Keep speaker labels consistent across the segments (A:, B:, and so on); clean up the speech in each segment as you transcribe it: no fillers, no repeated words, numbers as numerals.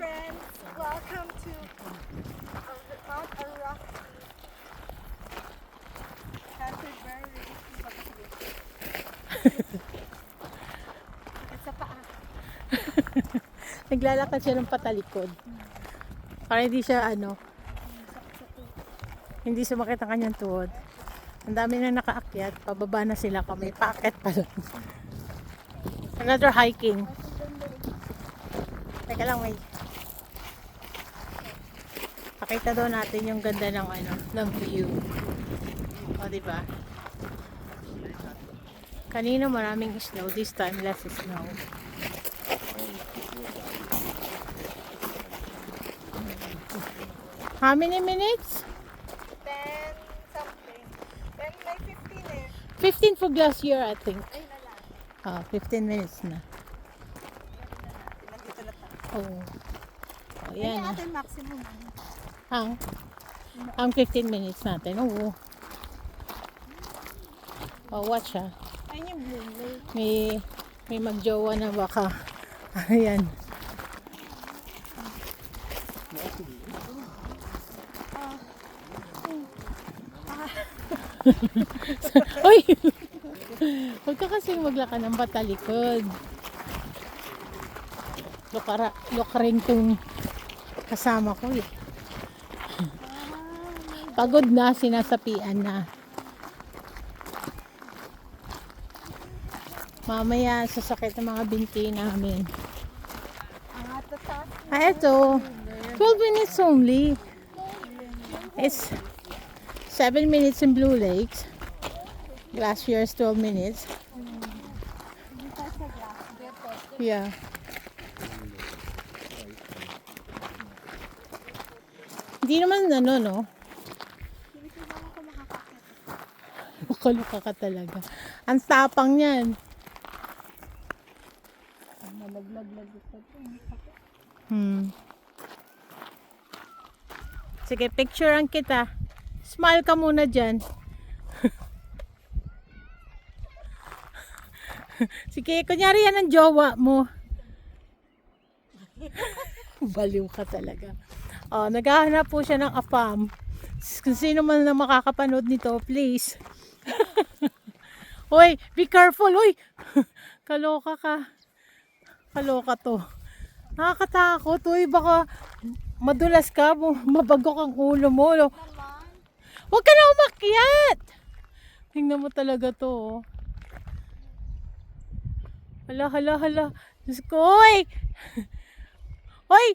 A: friends, welcome to Mount Araki. Canterbury. Sa paa.
B: Naglalakad siya ng patalikod. Para hindi siya hindi sumakit ang kanyang tuhod. Ang dami na nakaakyat, pababa na sila kami. Paakyat pa lang. Another hiking. Teka lang, wait. Pakita daw natin yung ganda ng view. O, diba? Kanina maraming snow, this time less snow. How many minutes?
A: 10 something. 10 like 15 eh.
B: 15 for Glacier, I think.
A: Ay, nala.
B: 15 minutes na.
A: Nandito na tayo.
B: Oh. Oh,
A: Yan
B: yan.
A: yung ating maximum.
B: Ang 15 minutes natin. Oo. Oh, watch ha.
A: Ayun yung blue lake.
B: May magjowa na baka. Ayan. Uy! Huwag ka kasing maglaka ng patalikod. Look rin tong kasama ko eh. Pagod na, sinasapian na. Mamaya sasakit ang mga binti namin. Eto. 12 minutes only. It's 7 minutes in Blue Lakes. Glacier is 12 minutes. Yeah. Hindi naman no? Luka-luka ka talaga. Ang tapang niyan. Sige, picturean kita. Smile ka muna dyan. Sige, kunyari yan ang jowa mo. Baliw ka talaga. Oh, naghahanap po siya ng afam. Kung sino man na makakapanood nito, please. Hoy, be careful, hoy. Kaloka ka. Kaloka to. Nakakatakot, hoy. Baka madulas ka, mabagok ang ulo mo. Huwag ka na umakyat. Tingnan mo talaga to, oh. Hala. Diyos ko, hoy! Hoy!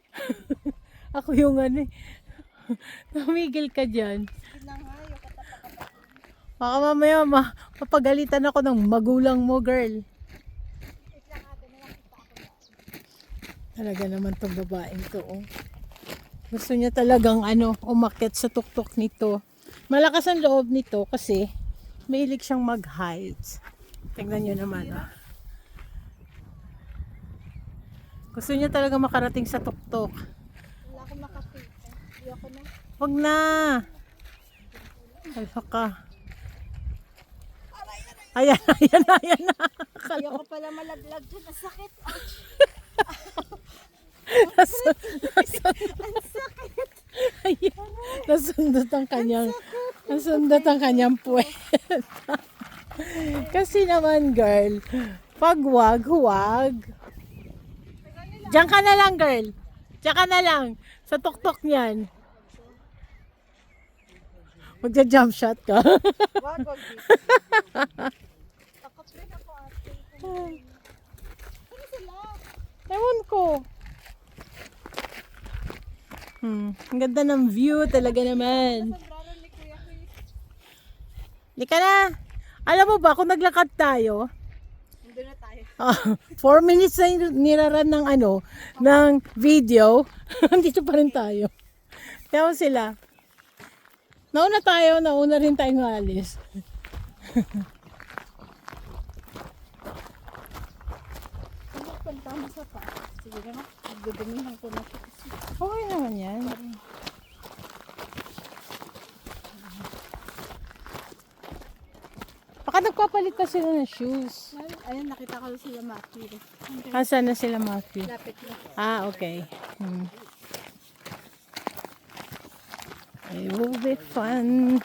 B: Ako yung Namigil ka dyan. Baka mamaya mapagalitan ako ng magulang mo, girl. Talaga naman tong babaeng to, oh. Gusto niya talagang umakyat sa tuktok nito. Malakas ang loob nito kasi mahilig siyang mag-heights. Tingnan niyo naman, oh. Gusto niya talaga makarating sa tuktok.
A: Wala akong makapita. Hindi ako na.
B: Wag na. Ay, ka. Ayan na.
A: Hindi ako pala malaglag dyan. Masakit. Ang sakit.
B: Ayan. Nasundot ang kanyang puwet. Kasi naman, girl, pag huwag. Diyan ka na lang, girl. Diyan ka na lang. Sa tuktok niyan. Magja-jump shot ka.
A: Wag dito. Takot rin ako ate. Ano sila?
B: Ewan ko. Ang ganda ng view talaga naman.
A: Sombrero ni Kuya Chris.
B: Di ka na. Alam mo ba, kung naglakad tayo,
A: Nandun na tayo.
B: 4 minutes na niraran ng video, dito pa rin tayo. Kaya sila. Nauna rin tayong alis.
A: Pagpantama sa pa. Sige na. Nagdudumihan ko na.
B: Okay naman yan. Baka nagpapalit na sila ng shoes.
A: Ayun, nakita ko sila Matthew.
B: Asan na sila, Matthew?
A: Lapit na.
B: Ah, okay. It will be fun.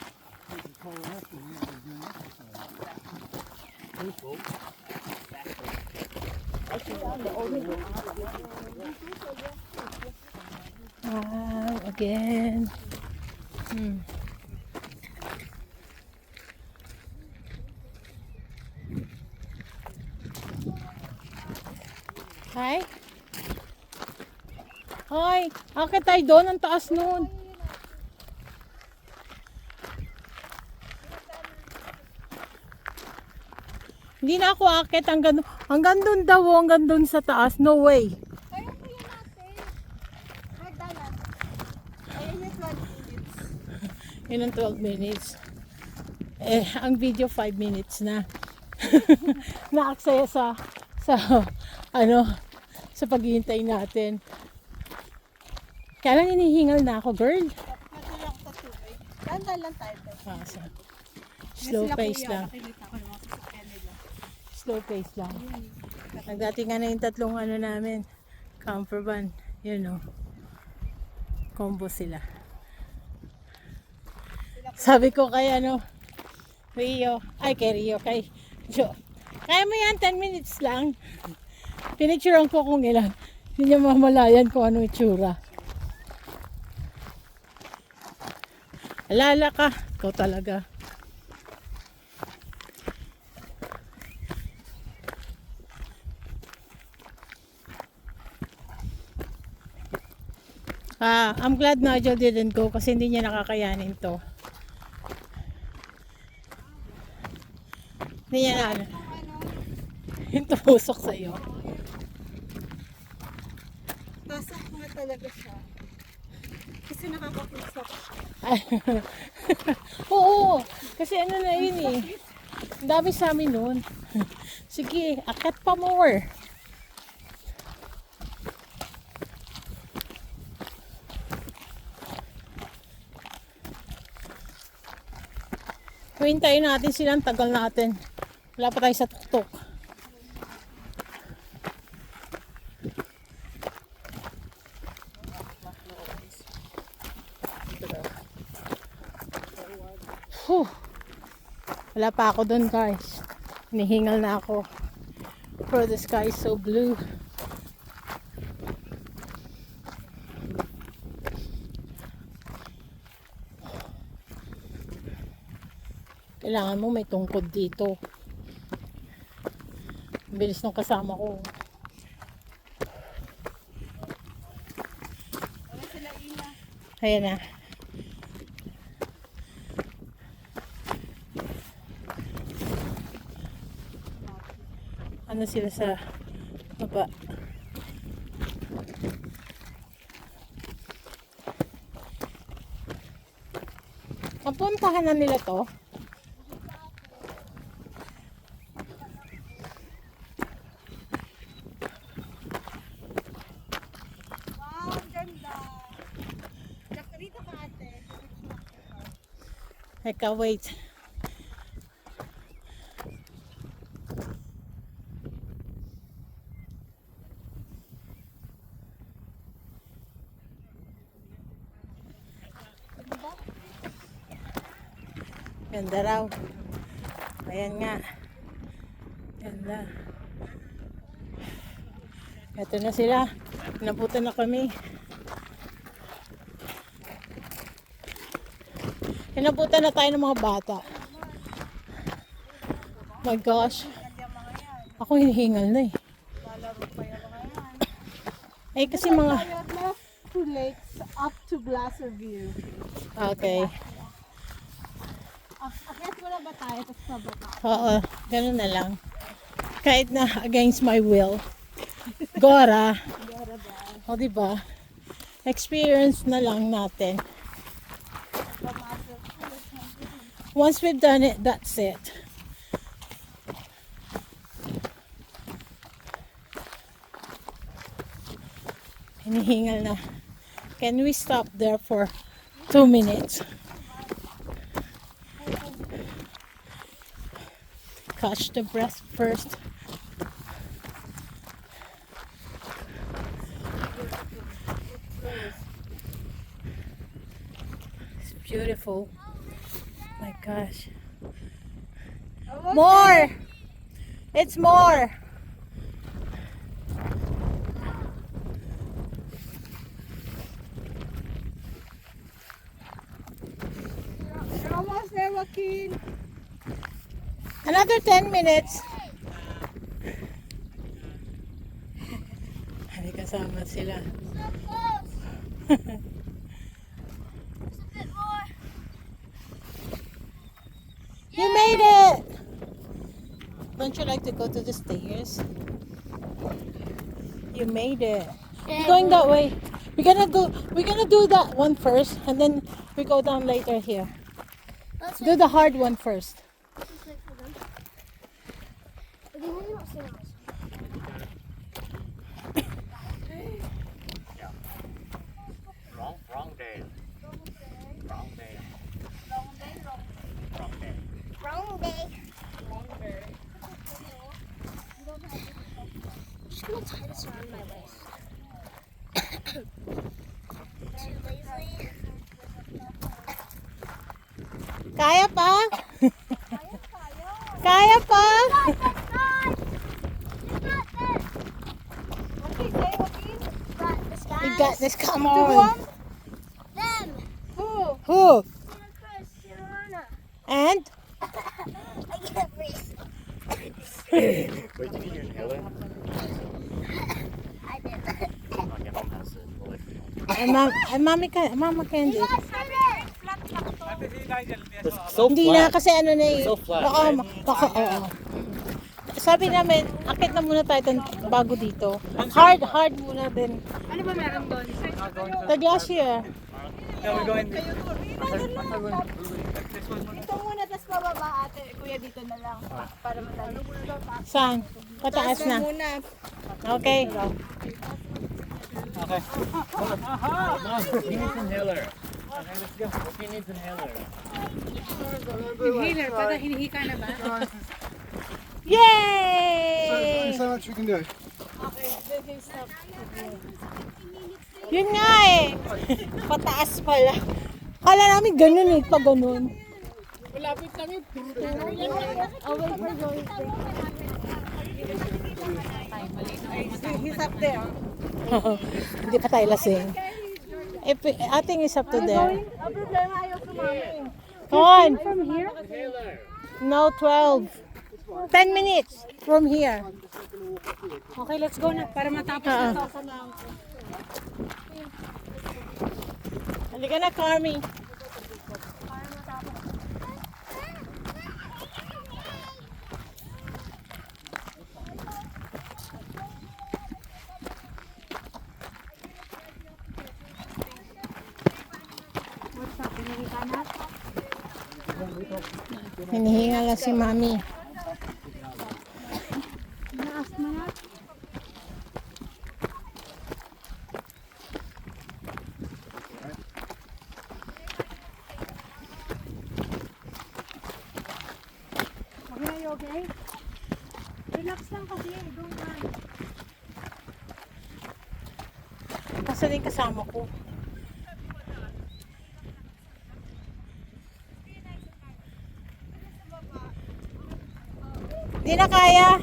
B: Wow, again. Hi. Hoy, akit tayo doon, ang taas noon. Hindi na ako akit, hanggang doon daw, hanggang doon sa taas. No way.
A: Kaya ko yun natin. Magdalas. Ayun yung 12 minutes.
B: Yun ang 12 minutes. Eh, ang video 5 minutes na. Naaksaya sa sa paghihintay natin. Kaya lang hinihingal na ako, girl.
A: Natuloy ako sa tubig. Dandan lang tayo.
B: Slow pace lang.
A: Nakikita ko yung mga sasakyan nila.
B: Slow pace lang. Nagdating nga na yung tatlong namin. Camper van. Yun o. Combo sila. Sabi ko kay Rio. Ay, kay Rio. Kay Jo. Kaya mo yan, 10 minutes lang. Pinicturean ko kung ilan. Hindi niya mamalayan kung ano itsura. Alala ka. Ikaw talaga. I'm glad Nigel didn't go kasi hindi niya nakakayanin to. Hindi niya na yung tumusok sa'yo.
A: Pasak nga talaga siya. Kasi nakakapusak.
B: Oo, kasi na yun eh. Ang dami sa amin nun. Sige, akat pa more. Hintayin natin sila, ang tagal natin. Wala pa tayo sa tuktok. Whew. Wala pa ako dun, guys. Hinihingal na ako. Bro, the sky is so blue. Kailangan mo may tungkod dito. Ang bilis ng kasama ko. Ayan na. Ano sila sa baba? Napuntahan na nila to.
A: Wow, ang ganda. Dito ka ate.
B: Teka, wait. Ganda raw. Ayan nga. Ganda. Ito na sila. Nabutan na kami. Inabutan na tayo ng mga bata. My gosh. Ako hinihingal na eh.
A: Lalaro pa yan ngayon.
B: Eh kasi mga...
A: Left to lakes up to Glacier View.
B: Okay.
A: Akyat mo na ba tayo? Tapos pababa.
B: Oo. Ganun na lang. Kahit na against my will. Gora. O diba? Experience na lang natin. Once we've done it, that's it. Hinihingal na. Can we stop there for 2 minutes? Catch the breath first. beautiful. My gosh.
A: Almost
B: More! It's more!
A: You're almost there, Joaquin.
B: Another 10 minutes. May kasama sila. You made it! Don't you like to go to the stairs? You made it. We're going that way. We're gonna do that one first, and then we go down later here. Do the hard one first.
C: Wrong day. Wrong day. Wrong day.
A: Wrong day. I'm just gonna tie this around my waist. Too lazy.
B: Kaya pa? Kaya pa? You got this. Come on.
A: Them.
B: Who?
A: Christiana.
B: And?
A: I can't breathe.
C: Wait, did you get your inhaler?
A: I did.
C: Okay, Mom has it. We'll wait for you.
B: Mama Candy.
C: It's so
B: Hindi na
C: flat.
B: kasi ano na eh.
C: So flat,
B: Baka,
C: right?
B: oo. Sabi namin, akit na muna tayo bago dito. Hard muna din.
A: Ano ba meron doon?
B: The glacier.
A: Ito muna, tapos bababa ate. Kuya dito na lang. Para madali.
B: Saan? Pataas na.
A: Muna.
B: Okay.
C: He needs inhaler. Okay, let's go. He needs inhaler.
D: Inhaler, para hinihika na ba?
B: Yay!
E: So much we can do.
B: Yun nga eh. Pataas pala. Kala namin ganun eh, pag ganun.
A: He's up there.
B: Hindi pa tayo lasing. Ating is up to there.
A: Ang problema ayaw sumama.
B: Come on.
D: From here?
B: No, 12. 10 minutes from here.
D: Okay, let's go na para matapos na to.
B: Halika na, Carmi. Hinihinga lang si Mami.
D: Okay, okay? Relax lang kasi, don't run.
B: Kasi din kasama ko. Di na kaya.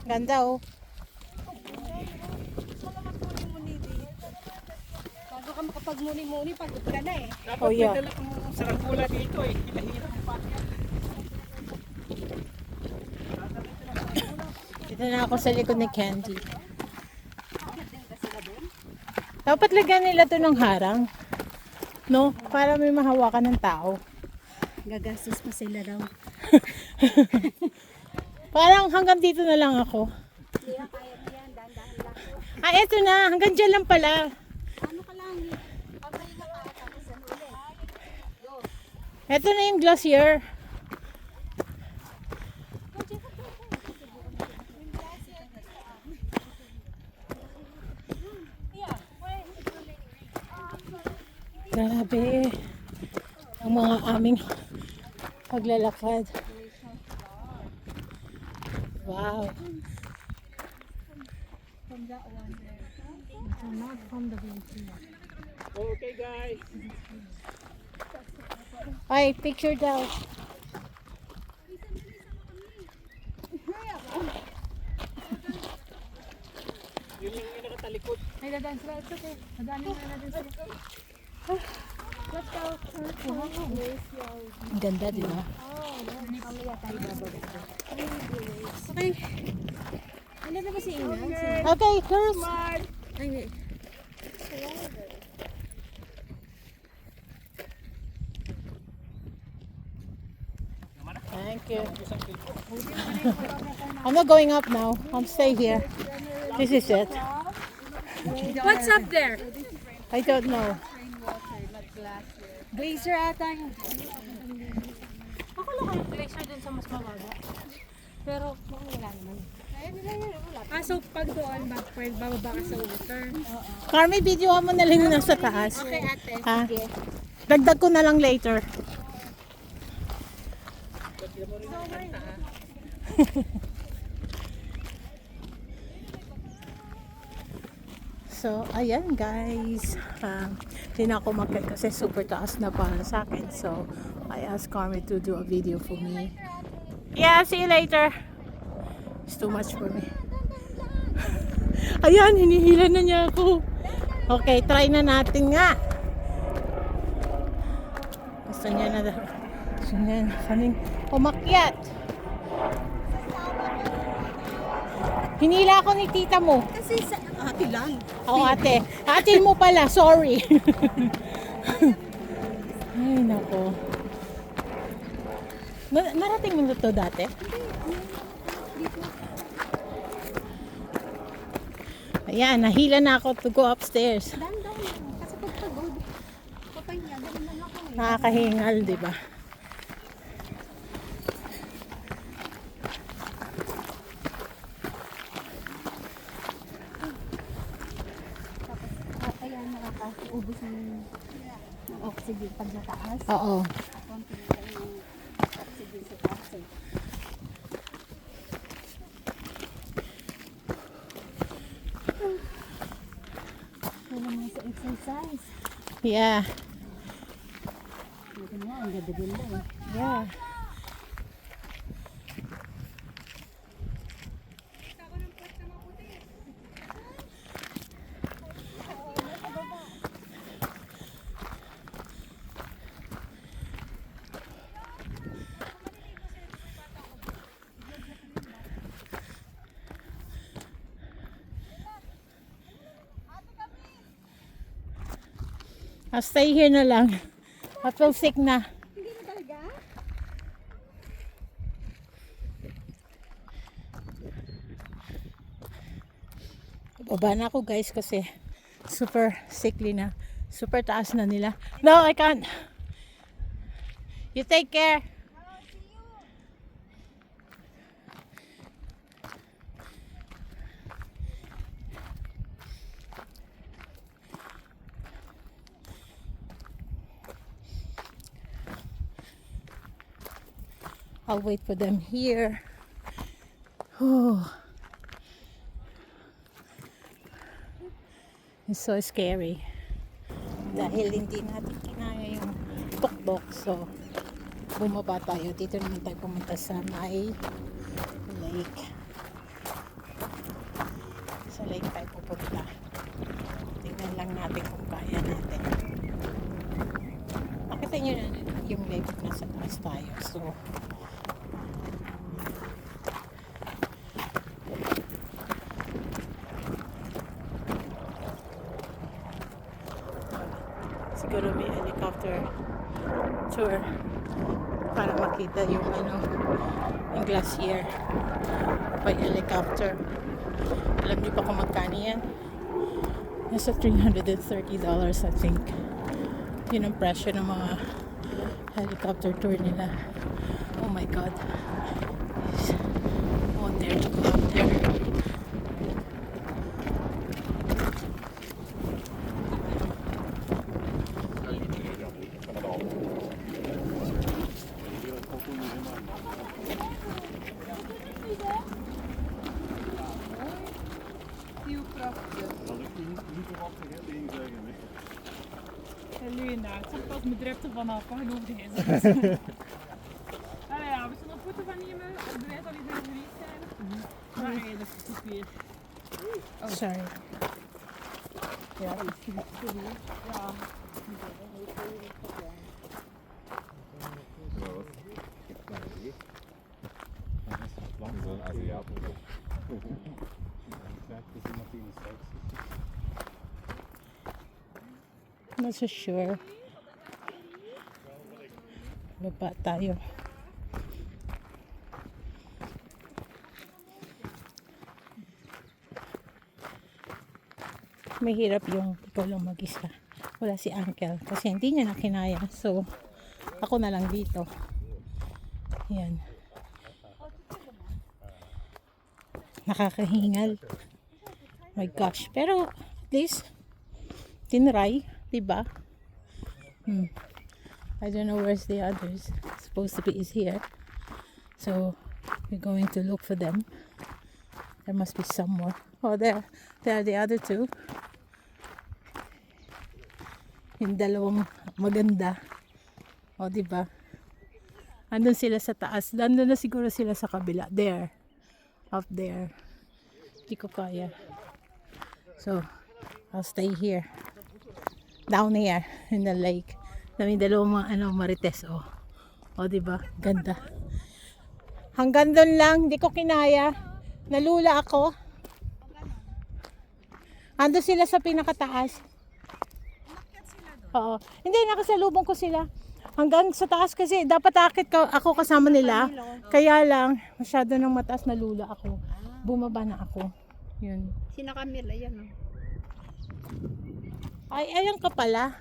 B: Ganda oh.
D: Bago ka makapagmuni-muni, pagod ka na eh.
B: Oh yeah.
C: Sarangkula dito eh.
B: Dito na ako sa likod ni Candy. Dapat lagyan nila to ng harang. No? Para may mahawakan ng tao.
D: Gagastos pa sila daw.
B: Parang hanggang dito na lang ako. Ah, eto na. Hanggang dyan lang pala. Eto na yung glacier. Grabe. Ang mga aming paglalakad. Wow.
D: Not from the beach.
C: Okay, guys.
B: Ay, picture daw.
C: Yun yung nakatalikod.
D: Ay, dadaan sila. It's okay. Dadaanin mo na din sila. Let's go.
B: Ang ganda, di ba?
D: Okay. Ano na ba si Ina?
B: Okay, girls.
D: Ay,
B: Thank you. I'm not going up now. I'm stay here. This is it.
D: what's up there?
B: I don't know.
D: Glacier ata yung... Akala ko yung glacier dun sa mas mababa. Pero mukhang wala naman. So pag doon, bababa ka sa water.
B: Carmi, video mo na lang yung nasa taas.
D: Okay, ate.
B: Ha? Dagdag ko na lang later. So, ayan guys. Hindi na ako makit kasi super taas na para sa akin. So, I asked Carmi to do a video for me. Yeah, see you later. It's too much for me. Ayan, hinihila na niya ako. Okay, try na natin nga. Gusto niya na daw. Gusto niya na kaming umakyat. Hinila ako ni tita mo.
A: Kasi sa ate lang.
B: Oo, ate. Ate mo pala, sorry. Ay, nako. Narating mo na to dati? Ayan, nahila na ako to go upstairs.
A: Dandan lang. Kasi pag pagod, patay niya. Ganun lang ako eh.
B: Nakakahingal, di ba?
A: Kaya nakakaubos ng oxygen pag nataas.
B: Oo.
A: Konti na lang yung oxygen sa taas eh. Wala naman sa exercise.
B: Yeah.
A: Ito nga, ang ganda-ganda eh.
B: Yeah. I'll stay here na lang. I feel sick na.
A: Hindi na talaga?
B: Baba na ako guys kasi super sickly na. Super taas na nila. No, I can't. You take care. I'll wait for them here. Oh. It's so scary. Dahil hindi natin kinaya yung tuktok. So, bumaba tayo. Dito naman tayo pumunta sa may lake. Sa lake tayo pupunta. Tingnan lang natin kung kaya natin. Nakita nyo na yung lake nasa taas tayo. So, siguro may helicopter tour para makita yung yung glacier by helicopter. Alam niyo pa kung magkano yan? Nasa $330 I think. Yun ang presyo ng mga helicopter tour nila. Oh my god. I want there to go up there.
D: Luna, ik zag pas mijn driften vanaf, maar genoeg is. Ah ja, we zullen een foto van nemen. Ik weet dat we er geweest zijn. Maar eigenlijk is het weer.
B: Sorry. Ja.
D: Ja.
E: Zo'n Aziaten.
B: Not so sure. Baba tayo. Mahirap yung ikaw lang mag-isa. Wala si Uncle kasi hindi niya na kinaya. So, ako na lang dito. Yan. Nakakahingal. My gosh. Pero, at least, tinry. Diba? I don't know where's the others. Supposed to be is here. So, we're going to look for them. There must be some more. Oh, there. There are the other two. Yung dalawang maganda. O, diba? Andun sila sa taas. Andun na siguro sila sa kabila. There. Up there. Hindi ko kaya. So, I'll stay here. Down here in the lake. Daming dalawang mga marites. O, diba? Ganda. Hanggang doon lang. Hindi ko kinaya. Nalula ako. Ando sila sa pinakataas. Oo. Hindi, nakasalubong ko sila. Hanggang sa taas kasi dapat akit ako kasama nila. Kaya lang, masyado nang mataas, nalula ako. Bumaba na ako. Yun.
A: Sino Camila? Yan o.
B: Ay, ayan ka pala.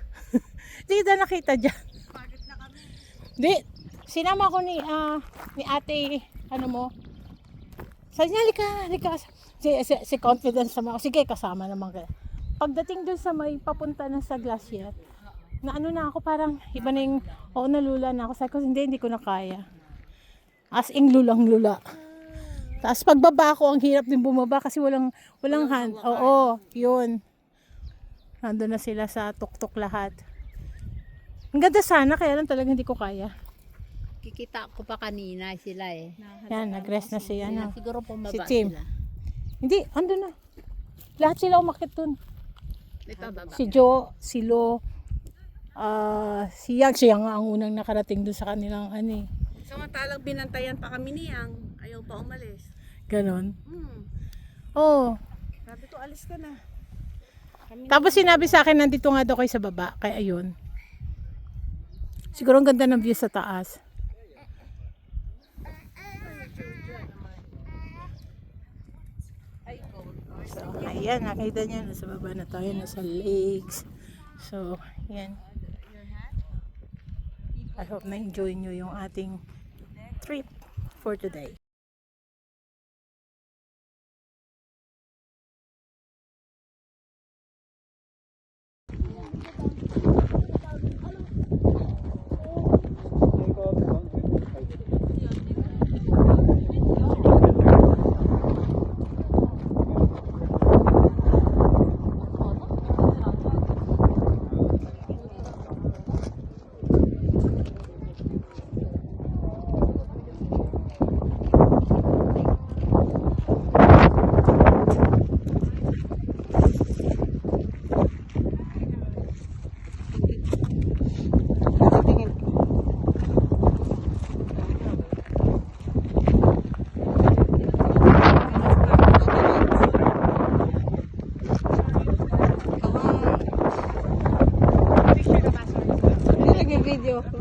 B: Hindi kita nakita dyan. Di, sinama ko ni ate, ano mo. Sabi niya, halika. Si confidence naman ako. Sige, kasama naman kayo. Pagdating dun sa may papunta na sa glacier, na ano na ako, parang iba na yung, nalula na ako. Sabi ko, hindi ko na kaya. As in, lulang-lula. Tapos pagbaba ko, ang hirap din bumaba kasi walang hand. Oo, yun. Nandun na sila sa tuktok lahat. Ang ganda sana, kaya lang talaga hindi ko kaya.
A: Kikita ko pa kanina sila eh.
B: Yan, nag-rest na si,
A: Siguro pumaba
B: si Tim.
A: sila.
B: Hindi, andun na. Lahat sila umakit dun.
A: May pababa.
B: Si Joe, si Lo, si Yang, siya nga ang unang nakarating dun sa kanilang ano eh.
A: Samantalang binantayan pa kami niyang. Ayaw pa umalis.
B: Ganon.
A: Oh. Sabi ko, alis ka na.
B: Tapos sinabi sa akin, nandito nga daw kayo sa baba. Kaya ayun. Siguro ang ganda ng view sa taas. So, ayan, nakita niyo, nasa baba na tayo, nasa lakes. So, ayan. I hope na-enjoy nyo yung ating trip for today.
A: Nag-video ako.